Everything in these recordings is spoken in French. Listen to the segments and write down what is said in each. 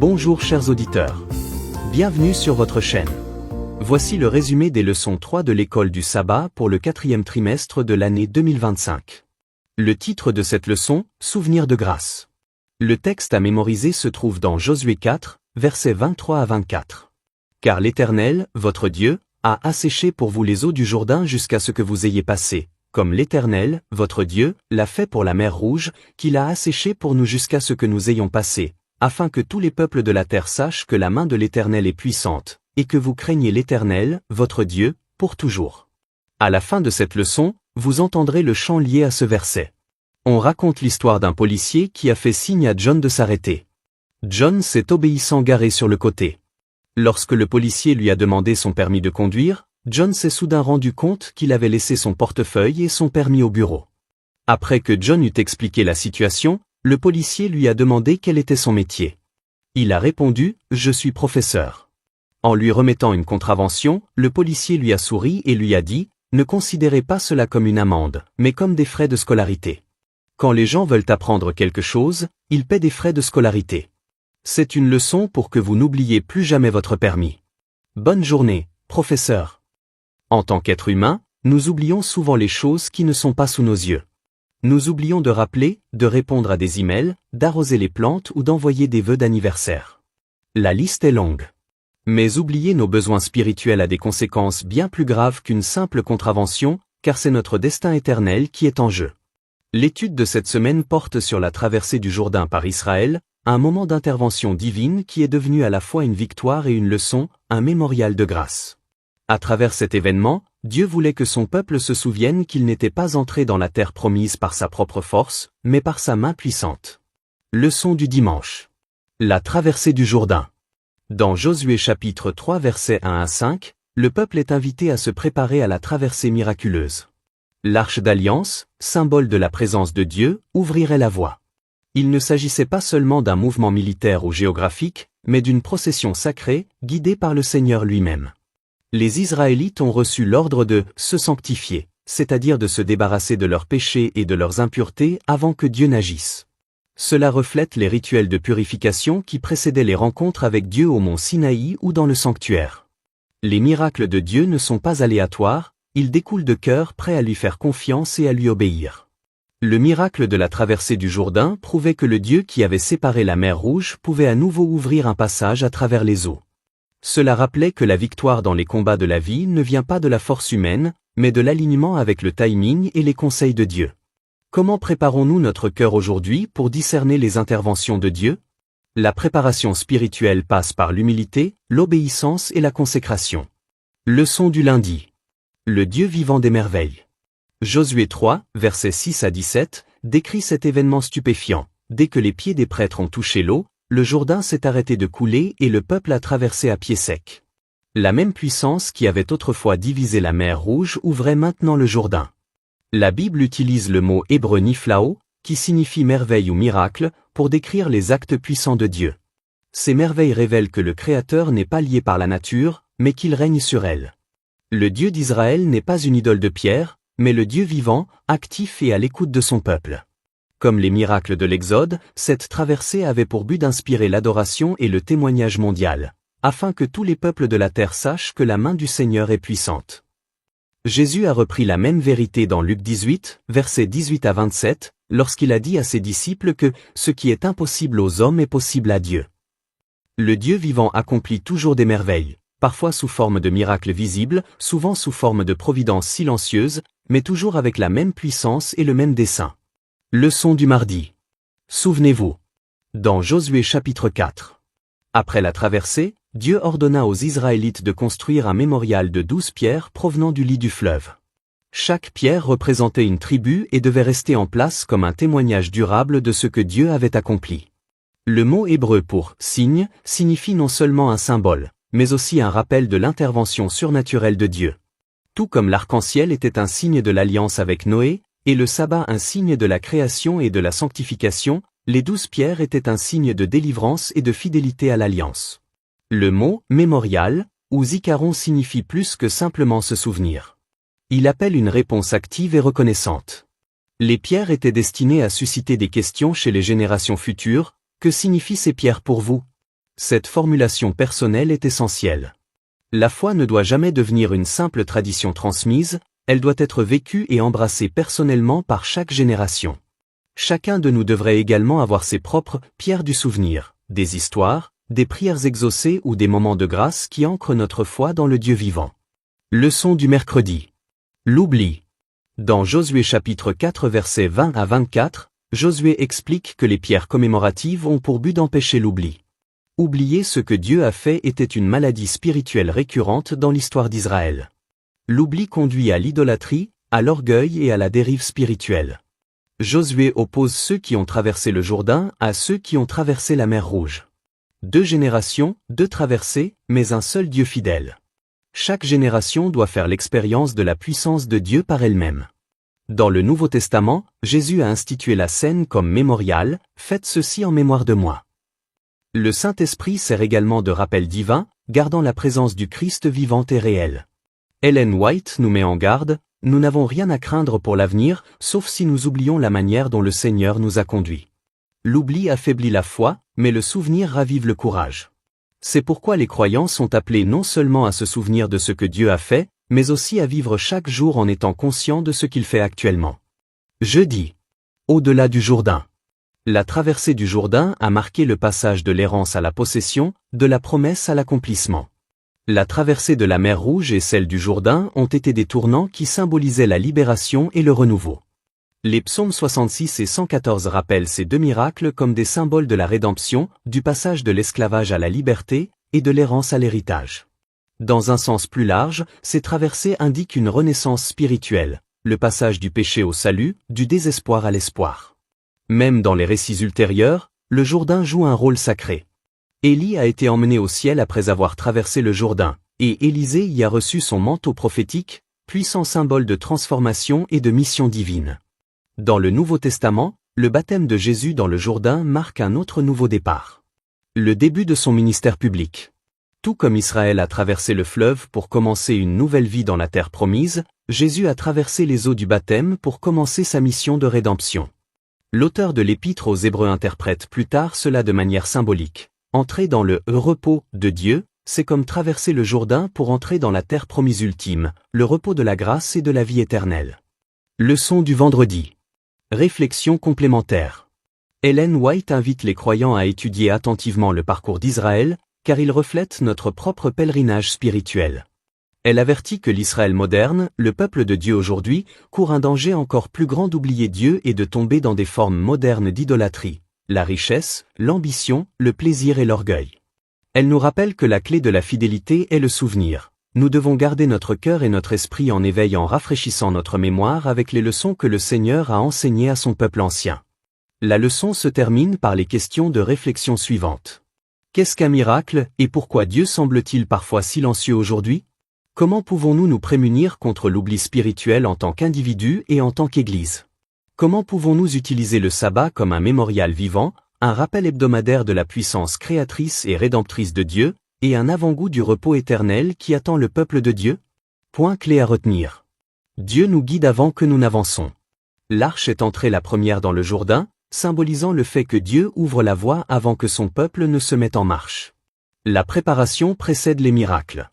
Bonjour chers auditeurs. Bienvenue sur votre chaîne. Voici le résumé des leçons 3 de l'école du sabbat pour le 4e trimestre de l'année 2025. Le titre de cette leçon, Souvenir de grâce. Le texte à mémoriser se trouve dans Josué 4, versets 23 à 24. Car l'Éternel, votre Dieu, a asséché pour vous les eaux du Jourdain jusqu'à ce que vous ayez passé, comme l'Éternel, votre Dieu, l'a fait pour la mer Rouge, qu'il a asséché pour nous jusqu'à ce que nous ayons passé, afin que tous les peuples de la terre sachent que la main de l'Éternel est puissante, et que vous craignez l'Éternel, votre Dieu, pour toujours. À la fin de cette leçon, vous entendrez le chant lié à ce verset. On raconte l'histoire d'un policier qui a fait signe à John de s'arrêter. John s'est obéissant garé sur le côté. Lorsque le policier lui a demandé son permis de conduire, John s'est soudain rendu compte qu'il avait laissé son portefeuille et son permis au bureau. Après que John eut expliqué la situation, le policier lui a demandé quel était son métier. Il a répondu « Je suis professeur ». En lui remettant une contravention, le policier lui a souri et lui a dit « Ne considérez pas cela comme une amende, mais comme des frais de scolarité. Quand les gens veulent apprendre quelque chose, ils paient des frais de scolarité. C'est une leçon pour que vous n'oubliez plus jamais votre permis. Bonne journée, professeur. » En tant qu'être humain, nous oublions souvent les choses qui ne sont pas sous nos yeux. Nous oublions de rappeler, de répondre à des emails, d'arroser les plantes ou d'envoyer des vœux d'anniversaire. La liste est longue. Mais oublier nos besoins spirituels a des conséquences bien plus graves qu'une simple contravention, car c'est notre destin éternel qui est en jeu. L'étude de cette semaine porte sur la traversée du Jourdain par Israël, un moment d'intervention divine qui est devenu à la fois une victoire et une leçon, un mémorial de grâce. À travers cet événement, Dieu voulait que son peuple se souvienne qu'il n'était pas entré dans la terre promise par sa propre force, mais par sa main puissante. Leçon du dimanche. La traversée du Jourdain. Dans Josué chapitre 3 versets 1 à 5, le peuple est invité à se préparer à la traversée miraculeuse. L'Arche d'Alliance, symbole de la présence de Dieu, ouvrirait la voie. Il ne s'agissait pas seulement d'un mouvement militaire ou géographique, mais d'une procession sacrée, guidée par le Seigneur lui-même. Les Israélites ont reçu l'ordre de se sanctifier, c'est-à-dire de se débarrasser de leurs péchés et de leurs impuretés avant que Dieu n'agisse. Cela reflète les rituels de purification qui précédaient les rencontres avec Dieu au mont Sinaï ou dans le sanctuaire. Les miracles de Dieu ne sont pas aléatoires, ils découlent de cœurs prêts à lui faire confiance et à lui obéir. Le miracle de la traversée du Jourdain prouvait que le Dieu qui avait séparé la mer Rouge pouvait à nouveau ouvrir un passage à travers les eaux. Cela rappelait que la victoire dans les combats de la vie ne vient pas de la force humaine, mais de l'alignement avec le timing et les conseils de Dieu. Comment préparons-nous notre cœur aujourd'hui pour discerner les interventions de Dieu? La préparation spirituelle passe par l'humilité, l'obéissance et la consécration. Leçon du lundi. Le Dieu vivant des merveilles. Josué 3, versets 6 à 17, décrit cet événement stupéfiant. Dès que les pieds des prêtres ont touché l'eau, le Jourdain s'est arrêté de couler et le peuple a traversé à pied sec. La même puissance qui avait autrefois divisé la mer Rouge ouvrait maintenant le Jourdain. La Bible utilise le mot hébreu niflao, qui signifie merveille ou miracle, pour décrire les actes puissants de Dieu. Ces merveilles révèlent que le Créateur n'est pas lié par la nature, mais qu'il règne sur elle. Le Dieu d'Israël n'est pas une idole de pierre, mais le Dieu vivant, actif et à l'écoute de son peuple. Comme les miracles de l'Exode, cette traversée avait pour but d'inspirer l'adoration et le témoignage mondial, afin que tous les peuples de la terre sachent que la main du Seigneur est puissante. Jésus a repris la même vérité dans Luc 18, versets 18 à 27, lorsqu'il a dit à ses disciples que « ce qui est impossible aux hommes est possible à Dieu ». Le Dieu vivant accomplit toujours des merveilles, parfois sous forme de miracles visibles, souvent sous forme de providence silencieuse, mais toujours avec la même puissance et le même dessein. Leçon du mardi. Souvenez-vous. Dans Josué chapitre 4. Après la traversée, Dieu ordonna aux Israélites de construire un mémorial de 12 pierres provenant du lit du fleuve. Chaque pierre représentait une tribu et devait rester en place comme un témoignage durable de ce que Dieu avait accompli. Le mot hébreu pour « signe » signifie non seulement un symbole, mais aussi un rappel de l'intervention surnaturelle de Dieu. Tout comme l'arc-en-ciel était un signe de l'alliance avec Noé, et le sabbat un signe de la création et de la sanctification, les 12 pierres étaient un signe de délivrance et de fidélité à l'alliance. Le mot « mémorial » ou « zikaron » signifie plus que simplement se souvenir. Il appelle une réponse active et reconnaissante. Les pierres étaient destinées à susciter des questions chez les générations futures. Que signifient ces pierres pour vous? Cette formulation personnelle est essentielle. La foi ne doit jamais devenir une simple tradition transmise, elle doit être vécue et embrassée personnellement par chaque génération. Chacun de nous devrait également avoir ses propres pierres du souvenir, des histoires, des prières exaucées ou des moments de grâce qui ancrent notre foi dans le Dieu vivant. Leçon du mercredi. L'oubli. Dans Josué chapitre 4 versets 20 à 24, Josué explique que les pierres commémoratives ont pour but d'empêcher l'oubli. Oublier ce que Dieu a fait était une maladie spirituelle récurrente dans l'histoire d'Israël. L'oubli conduit à l'idolâtrie, à l'orgueil et à la dérive spirituelle. Josué oppose ceux qui ont traversé le Jourdain à ceux qui ont traversé la mer Rouge. 2 générations, 2 traversées, mais un seul Dieu fidèle. Chaque génération doit faire l'expérience de la puissance de Dieu par elle-même. Dans le Nouveau Testament, Jésus a institué la scène comme mémorial, faites ceci en mémoire de moi. Le Saint-Esprit sert également de rappel divin, gardant la présence du Christ vivante et réelle. Ellen White nous met en garde, nous n'avons rien à craindre pour l'avenir, sauf si nous oublions la manière dont le Seigneur nous a conduits. L'oubli affaiblit la foi, mais le souvenir ravive le courage. C'est pourquoi les croyants sont appelés non seulement à se souvenir de ce que Dieu a fait, mais aussi à vivre chaque jour en étant conscients de ce qu'il fait actuellement. Jeudi. Au-delà du Jourdain. La traversée du Jourdain a marqué le passage de l'errance à la possession, de la promesse à l'accomplissement. La traversée de la mer Rouge et celle du Jourdain ont été des tournants qui symbolisaient la libération et le renouveau. Les psaumes 66 et 114 rappellent ces 2 miracles comme des symboles de la rédemption, du passage de l'esclavage à la liberté, et de l'errance à l'héritage. Dans un sens plus large, ces traversées indiquent une renaissance spirituelle, le passage du péché au salut, du désespoir à l'espoir. Même dans les récits ultérieurs, le Jourdain joue un rôle sacré. Élie a été emmené au ciel après avoir traversé le Jourdain, et Élisée y a reçu son manteau prophétique, puissant symbole de transformation et de mission divine. Dans le Nouveau Testament, le baptême de Jésus dans le Jourdain marque un autre nouveau départ. Le début de son ministère public. Tout comme Israël a traversé le fleuve pour commencer une nouvelle vie dans la terre promise, Jésus a traversé les eaux du baptême pour commencer sa mission de rédemption. L'auteur de l'Épître aux Hébreux interprète plus tard cela de manière symbolique. Entrer dans le repos de Dieu, c'est comme traverser le Jourdain pour entrer dans la terre promise ultime, le repos de la grâce et de la vie éternelle. Leçon du vendredi. Réflexion complémentaire. Ellen White invite les croyants à étudier attentivement le parcours d'Israël, car il reflète notre propre pèlerinage spirituel. Elle avertit que l'Israël moderne, le peuple de Dieu aujourd'hui, court un danger encore plus grand d'oublier Dieu et de tomber dans des formes modernes d'idolâtrie. La richesse, l'ambition, le plaisir et l'orgueil. Elle nous rappelle que la clé de la fidélité est le souvenir. Nous devons garder notre cœur et notre esprit en éveil en rafraîchissant notre mémoire avec les leçons que le Seigneur a enseignées à son peuple ancien. La leçon se termine par les questions de réflexion suivantes. Qu'est-ce qu'un miracle et pourquoi Dieu semble-t-il parfois silencieux aujourd'hui? Comment pouvons-nous nous prémunir contre l'oubli spirituel en tant qu'individu et en tant qu'Église? Comment pouvons-nous utiliser le sabbat comme un mémorial vivant, un rappel hebdomadaire de la puissance créatrice et rédemptrice de Dieu, et un avant-goût du repos éternel qui attend le peuple de Dieu? Point clé à retenir. Dieu nous guide avant que nous n'avançons. L'arche est entrée la première dans le Jourdain, symbolisant le fait que Dieu ouvre la voie avant que son peuple ne se mette en marche. La préparation précède les miracles.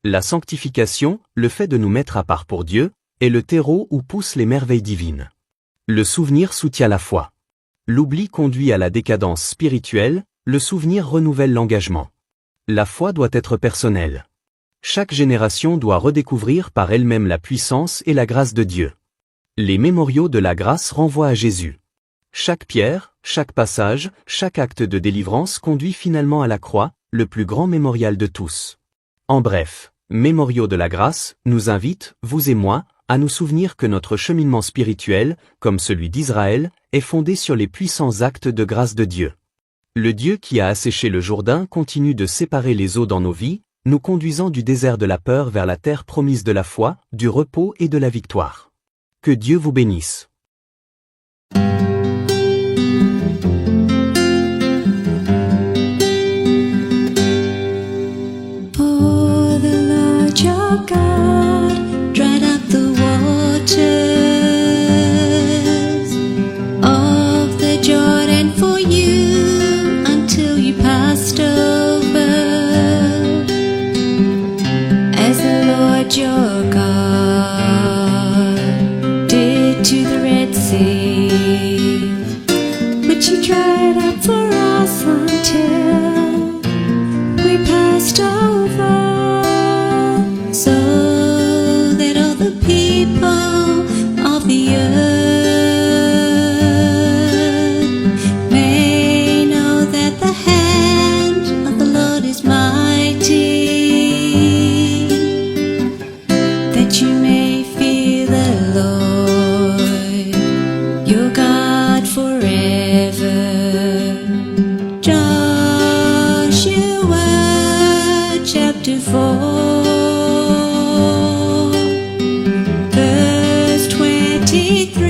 La sanctification, le fait de nous mettre à part pour Dieu, est le terreau où poussent les merveilles divines. Le souvenir soutient la foi. L'oubli conduit à la décadence spirituelle, le souvenir renouvelle l'engagement. La foi doit être personnelle. Chaque génération doit redécouvrir par elle-même la puissance et la grâce de Dieu. Les mémoriaux de la grâce renvoient à Jésus. Chaque pierre, chaque passage, chaque acte de délivrance conduit finalement à la croix, le plus grand mémorial de tous. En bref, Mémoriaux de la grâce nous invite, vous et moi, à nous souvenir que notre cheminement spirituel, comme celui d'Israël, est fondé sur les puissants actes de grâce de Dieu. Le Dieu qui a asséché le Jourdain continue de séparer les eaux dans nos vies, nous conduisant du désert de la peur vers la terre promise de la foi, du repos et de la victoire. Que Dieu vous bénisse. God dried up the waters of the Jordan for you until you passed over. your God did to the Red Sea, which He dried up for us until we passed over, so that all the people of the earth may know that the hand of the Lord is mighty, that you may fear the Lord your God forever. Joshua chapter 4 verse 23.